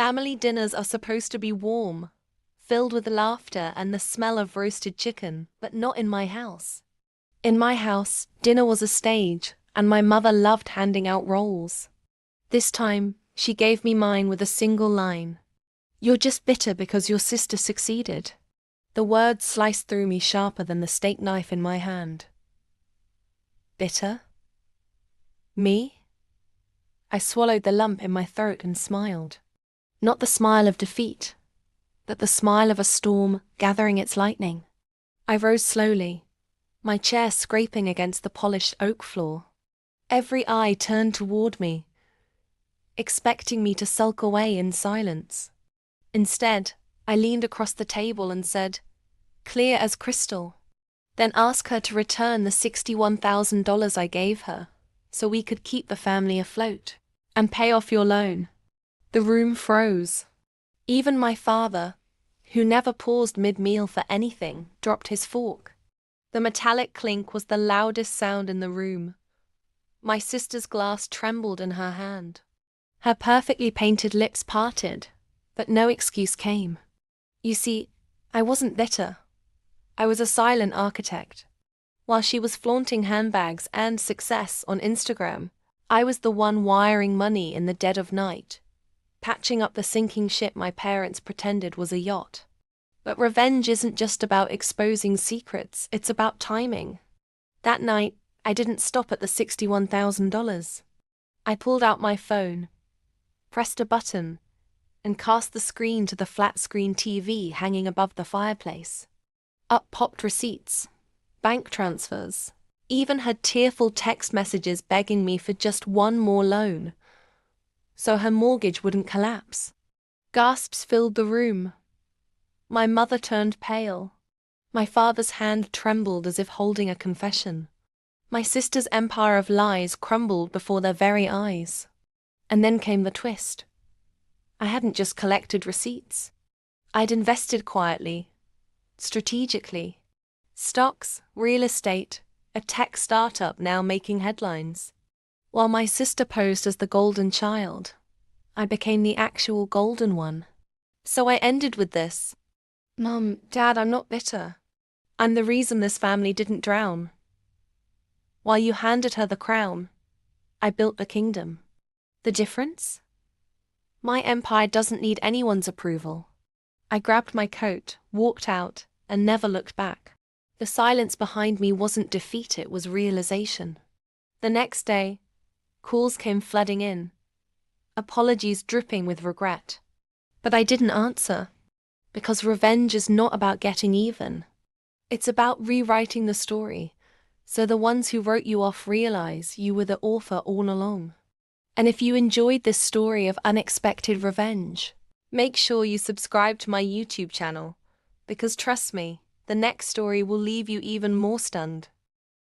Family dinners are supposed to be warm, filled with laughter and the smell of roasted chicken, but not in my house. In my house, dinner was a stage, and my mother loved handing out roles. This time, she gave me mine with a single line. "You're just bitter because your sister succeeded." The words sliced through me sharper than the steak knife in my hand. Bitter? Me? I swallowed the lump in my throat and smiled. Not the smile of defeat, but the smile of a storm gathering its lightning. I rose slowly, my chair scraping against the polished oak floor. Every eye turned toward me, expecting me to sulk away in silence. Instead, I leaned across the table and said, clear as crystal, "Then ask her to return the $61,000 I gave her, so we could keep the family afloat, and pay off your loan." The room froze. Even my father, who never paused mid-meal for anything, dropped his fork. The metallic clink was the loudest sound in the room. My sister's glass trembled in her hand. Her perfectly painted lips parted, but no excuse came. You see, I wasn't bitter. I was a silent architect. While she was flaunting handbags and success on Instagram, I was the one wiring money in the dead of night, patching up the sinking ship my parents pretended was a yacht. But revenge isn't just about exposing secrets, it's about timing. That night, I didn't stop at the $61,000. I pulled out my phone, pressed a button, and cast the screen to the flat-screen TV hanging above the fireplace. Up popped receipts, bank transfers, even had tearful text messages begging me for just one more loan, so her mortgage wouldn't collapse. Gasps filled the room. My mother turned pale. My father's hand trembled as if holding a confession. My sister's empire of lies crumbled before their very eyes. And then came the twist. I hadn't just collected receipts. I'd invested quietly, strategically. Stocks, real estate, a tech startup now making headlines. While my sister posed as the golden child, I became the actual golden one. So I ended with this. Mom, Dad, I'm not bitter. I'm the reason this family didn't drown. While you handed her the crown, I built the kingdom. The difference? My empire doesn't need anyone's approval. I grabbed my coat, walked out, and never looked back. The silence behind me wasn't defeat, it was realization. The next day, calls came flooding in, apologies dripping with regret. But I didn't answer, because revenge is not about getting even. It's about rewriting the story, so the ones who wrote you off realize you were the author all along. And if you enjoyed this story of unexpected revenge, make sure you subscribe to my YouTube channel, because trust me, the next story will leave you even more stunned.